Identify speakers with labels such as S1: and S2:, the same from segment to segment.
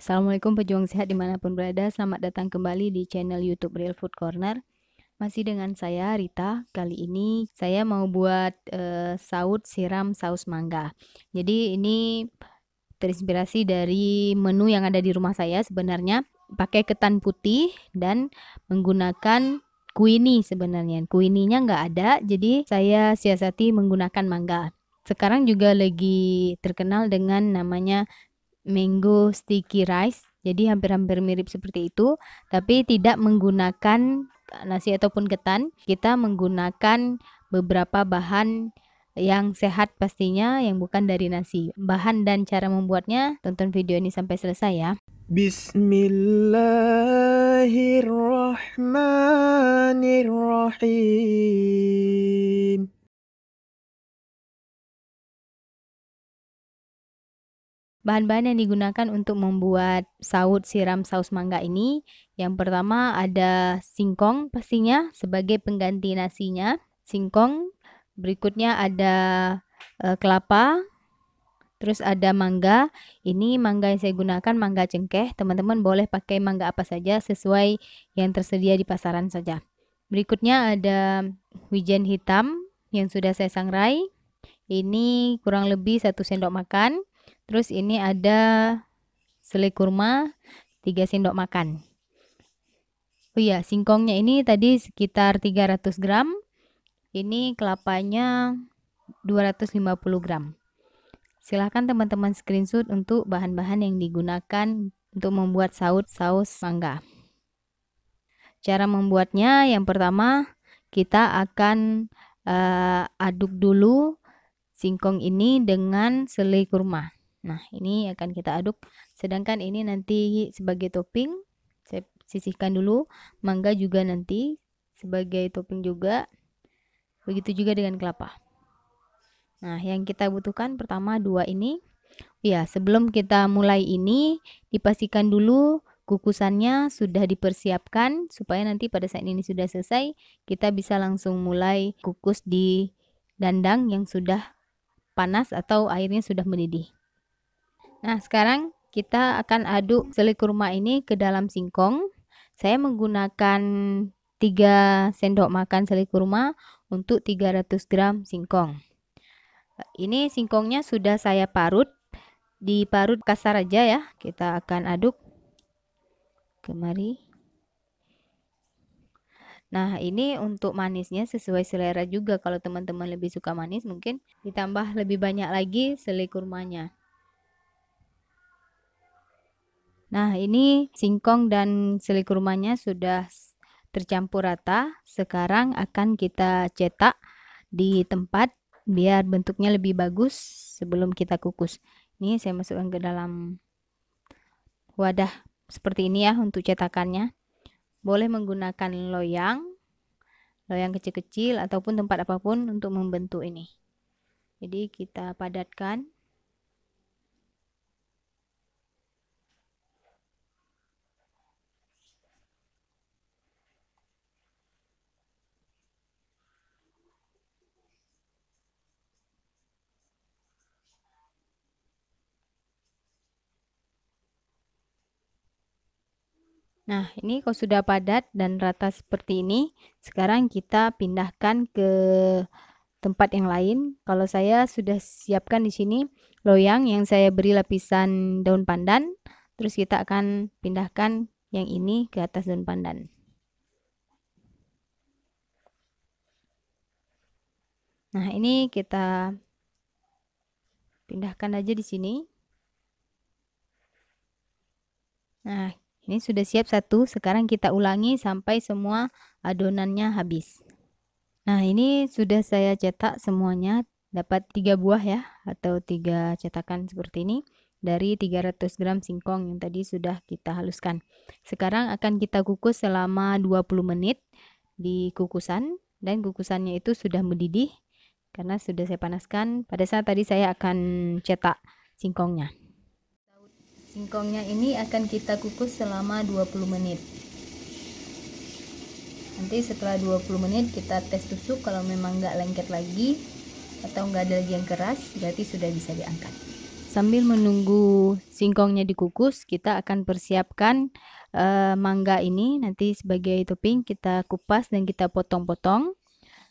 S1: Assalamualaikum pejuang sehat dimanapun berada. Selamat datang kembali di channel YouTube Real Food Corner. Masih dengan saya Rita. Kali ini saya mau buat saut siram saus mangga. Jadi ini terinspirasi dari menu yang ada di rumah saya sebenarnya. Pakai ketan putih dan menggunakan kuini sebenarnya. Kuininya nggak ada, jadi saya siasati menggunakan mangga. Sekarang juga lagi terkenal dengan namanya mango sticky rice. Jadi hampir-hampir mirip seperti itu, tapi tidak menggunakan nasi ataupun ketan. Kita menggunakan beberapa bahan yang sehat pastinya, yang bukan dari nasi. Bahan dan cara membuatnya, tonton video ini sampai selesai ya.
S2: Bismillahirrahmanirrahim.
S1: Bahan-bahan yang digunakan untuk membuat saut siram saus mangga ini, yang pertama ada singkong pastinya sebagai pengganti nasinya. Singkong, berikutnya ada kelapa, terus ada mangga. Ini mangga yang saya gunakan mangga cengkeh. Teman-teman boleh pakai mangga apa saja sesuai yang tersedia di pasaran saja. Berikutnya ada wijen hitam yang sudah saya sangrai. Ini kurang lebih 1 sendok makan. Terus ini ada selai kurma 3 sendok makan. Oh iya, singkongnya ini tadi sekitar 300 gram. Ini kelapanya 250 gram. Silahkan teman-teman screenshot untuk bahan-bahan yang digunakan untuk membuat saus mangga. Cara membuatnya, yang pertama kita akan aduk dulu singkong ini dengan selai kurma. Nah, ini akan kita aduk. Sedangkan ini nanti sebagai topping, saya sisihkan dulu. Mangga juga nanti sebagai topping juga. Begitu juga dengan kelapa. Nah, yang kita butuhkan pertama 2 ini. Ya, sebelum kita mulai ini, dipastikan dulu kukusannya sudah dipersiapkan supaya nanti pada saat ini sudah selesai, kita bisa langsung mulai kukus di dandang yang sudah panas atau airnya sudah mendidih. Nah, sekarang kita akan aduk selai kurma ini ke dalam singkong. Saya menggunakan 3 sendok makan selai kurma untuk 300 gram singkong. Ini singkongnya sudah saya parut, diparut kasar aja ya. Kita akan aduk kemari. Nah, ini untuk manisnya sesuai selera juga. Kalau teman-teman lebih suka manis, mungkin ditambah lebih banyak lagi selai kurmanya. Nah, ini singkong dan selai kurmanya sudah tercampur rata. Sekarang akan kita cetak di tempat biar bentuknya lebih bagus sebelum kita kukus. Ini saya masukkan ke dalam wadah seperti ini ya untuk cetakannya. Boleh menggunakan loyang kecil-kecil ataupun tempat apapun untuk membentuk ini. Jadi kita padatkan. Nah, ini kalau sudah padat dan rata seperti ini, sekarang kita pindahkan ke tempat yang lain. Kalau saya sudah siapkan di sini loyang yang saya beri lapisan daun pandan, terus kita akan pindahkan yang ini ke atas daun pandan. Nah, ini kita pindahkan aja di sini. Nah, ini sudah siap satu. Sekarang kita ulangi sampai semua adonannya habis. Nah, ini sudah saya cetak semuanya, dapat 3 buah ya, atau 3 cetakan seperti ini dari 300 gram singkong yang tadi sudah kita haluskan. Sekarang akan kita kukus selama 20 menit di kukusan, dan kukusannya itu sudah mendidih karena sudah saya panaskan pada saat tadi saya akan cetak singkongnya. Singkongnya ini akan kita kukus selama 20 menit. Nanti setelah 20 menit kita tes tusuk, kalau memang nggak lengket lagi atau nggak ada lagi yang keras, berarti sudah bisa diangkat. Sambil menunggu singkongnya dikukus, kita akan persiapkan mangga ini nanti sebagai topping. Kita kupas dan kita potong-potong.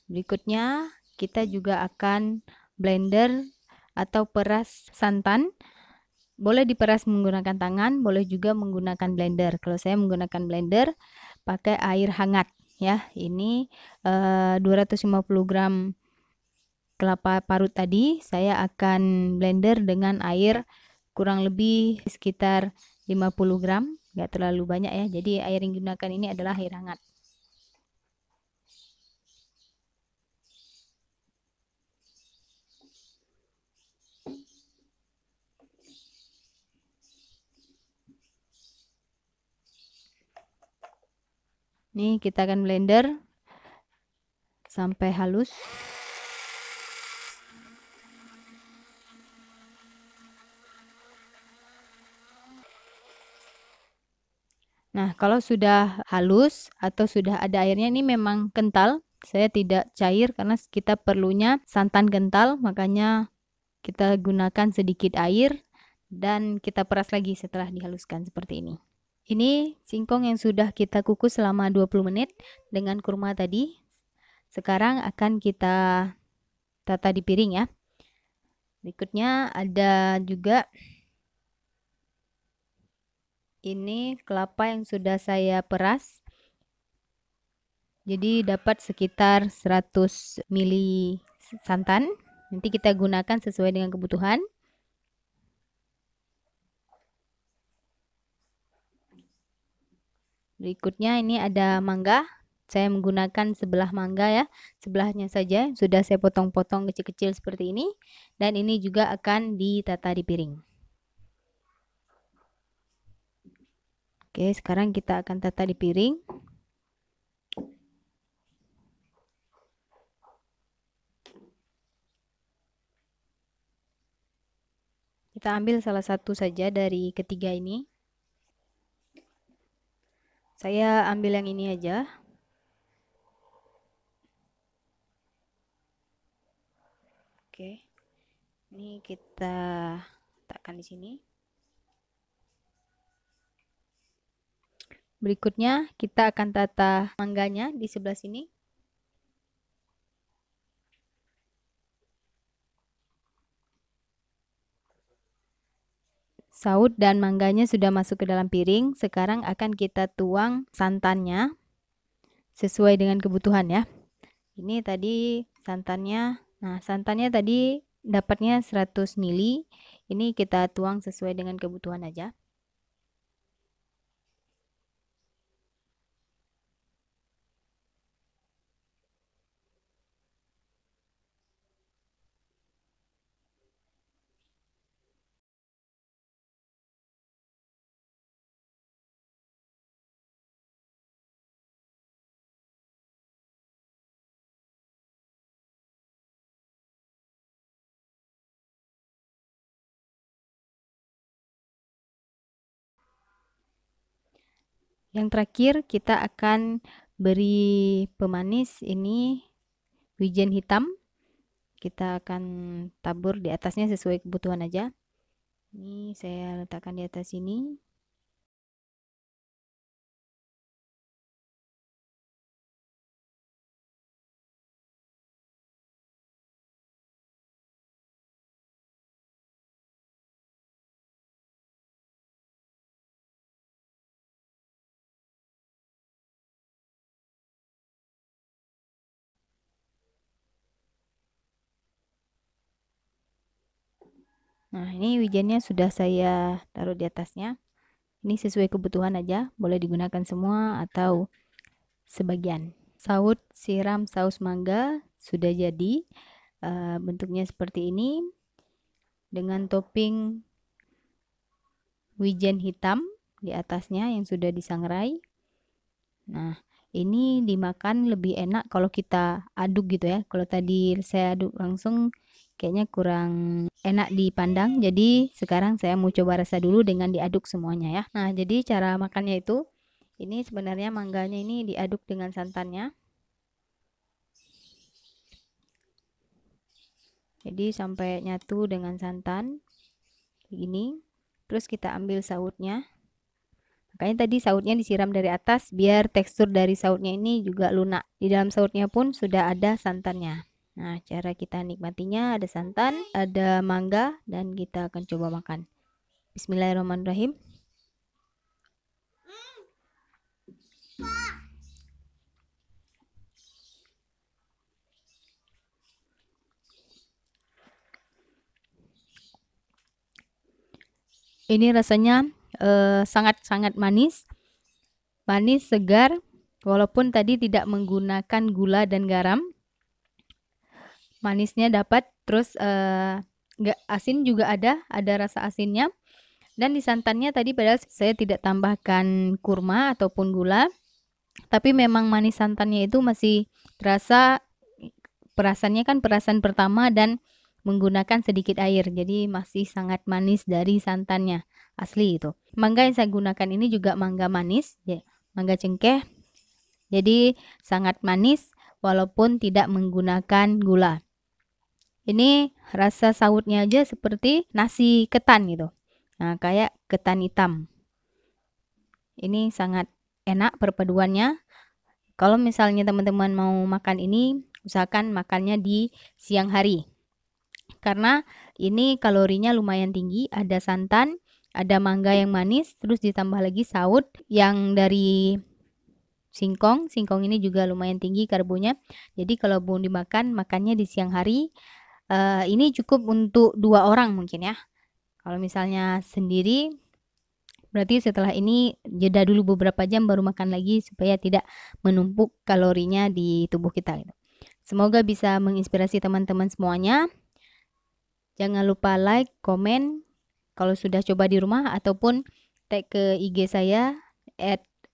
S1: Berikutnya kita juga akan blender atau peras santan. Boleh diperas menggunakan tangan, boleh juga menggunakan blender. Kalau saya menggunakan blender pakai air hangat ya. Ini 250 gram kelapa parut tadi saya akan blender dengan air kurang lebih sekitar 50 gram, nggak terlalu banyak ya. Jadi air yang digunakan ini adalah air hangat. Nih kita akan blender sampai halus. Nah, kalau sudah halus atau sudah ada airnya, ini memang kental. Saya tidak cair karena kita perlunya santan kental, makanya kita gunakan sedikit air dan kita peras lagi setelah dihaluskan seperti ini. Ini singkong yang sudah kita kukus selama 20 menit dengan kurma tadi. Sekarang akan kita tata di piring ya. Berikutnya ada juga ini kelapa yang sudah saya peras. Jadi dapat sekitar 100 ml santan. Nanti kita gunakan sesuai dengan kebutuhan. Berikutnya ini ada mangga. Saya menggunakan sebelah mangga ya. Sebelahnya saja sudah saya potong-potong kecil-kecil seperti ini. Dan ini juga akan ditata di piring. Oke, sekarang kita akan tata di piring. Kita ambil salah satu saja dari ketiga ini. Saya ambil yang ini aja. Oke. Ini kita letakkan di sini. Berikutnya kita akan tata mangganya di sebelah sini. Saut dan mangganya sudah masuk ke dalam piring. Sekarang akan kita tuang santannya sesuai dengan kebutuhan ya. Ini tadi santannya. Nah, santannya tadi dapatnya 100 ml. Ini kita tuang sesuai dengan kebutuhan aja. Yang terakhir kita akan beri pemanis ini wijen hitam. Kita akan tabur di atasnya sesuai kebutuhan aja. Ini saya letakkan di atas sini. Nah, ini wijennya sudah saya taruh di atasnya. Ini sesuai kebutuhan aja, boleh digunakan semua atau sebagian. Saut siram saus mangga sudah jadi. Bentuknya seperti ini dengan topping wijen hitam di atasnya yang sudah disangrai. Nah, ini dimakan lebih enak kalau kita aduk gitu ya. Kalau tadi saya aduk langsung kayaknya kurang enak dipandang. Jadi sekarang saya mau coba rasa dulu dengan diaduk semuanya ya. Nah, jadi cara makannya itu ini sebenarnya mangganya ini diaduk dengan santannya. Jadi sampai nyatu dengan santan. Ini. Terus kita ambil sautnya. Makanya tadi sautnya disiram dari atas biar tekstur dari sautnya ini juga lunak. Di dalam sautnya pun sudah ada santannya. Nah, cara kita nikmatinya ada santan, ada mangga, dan kita akan coba makan. Bismillahirrahmanirrahim. Ini rasanya sangat-sangat manis, segar, walaupun tadi tidak menggunakan gula dan garam. Manisnya dapat, terus nggak asin juga ada rasa asinnya. Dan di santannya tadi padahal saya tidak tambahkan kurma ataupun gula, tapi memang manis santannya itu masih terasa. Perasannya kan perasan pertama dan menggunakan sedikit air, jadi masih sangat manis dari santannya asli itu. Mangga yang saya gunakan ini juga mangga manis, ya, mangga cengkeh, jadi sangat manis walaupun tidak menggunakan gula. Ini rasa sautnya aja seperti nasi ketan gitu, nah kayak ketan hitam. Ini sangat enak perpaduannya. Kalau misalnya teman-teman mau makan ini, usahakan makannya di siang hari. Karena ini kalorinya lumayan tinggi, ada santan, ada mangga yang manis, terus ditambah lagi saut yang dari singkong. Singkong ini juga lumayan tinggi karbonya. Jadi kalau mau dimakan, makannya di siang hari. Ini cukup untuk 2 orang mungkin ya. Kalau misalnya sendiri, berarti setelah ini jeda dulu beberapa jam baru makan lagi supaya tidak menumpuk kalorinya di tubuh kita gitu. Semoga bisa menginspirasi teman-teman semuanya. Jangan lupa like, komen kalau sudah coba di rumah, ataupun tag ke IG saya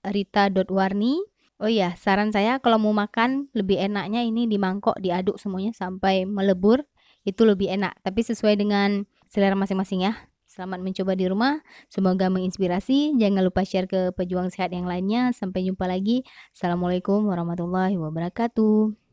S1: @rita.warni. Oh iya, saran saya kalau mau makan lebih enaknya ini di mangkok diaduk semuanya sampai melebur, itu lebih enak. Tapi sesuai dengan selera masing-masing ya. Selamat mencoba di rumah, semoga menginspirasi. Jangan lupa share ke pejuang sehat yang lainnya. Sampai jumpa lagi. Assalamualaikum warahmatullahi wabarakatuh.